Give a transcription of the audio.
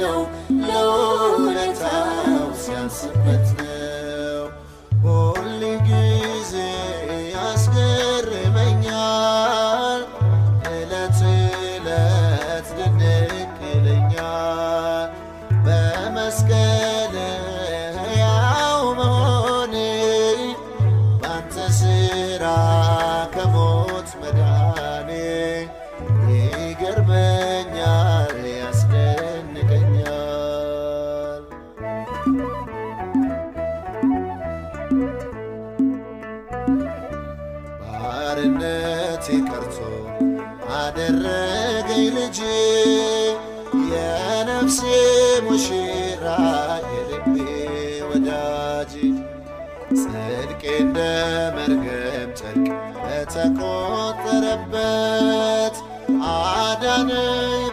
ነው ለውለታው ሲያንስበት ነው። ሁል ጊዜ ያስገርመኛል ዕለት ዕለት ድንቅ ይለኛል በመስቀል ሕያው መሆኔ ባንተ ሥራ ከሞት መዳኔ ይገርመኛል ያስደንቀኛል። ባርነቴ ቀርቶ አደረገኝ ልጅ የነፍሴ ሙሽራ የልቤ ወዳጅ ጽድቄ እንደ መርገም ጨርቅ በተቆጠረበት አዳነኝ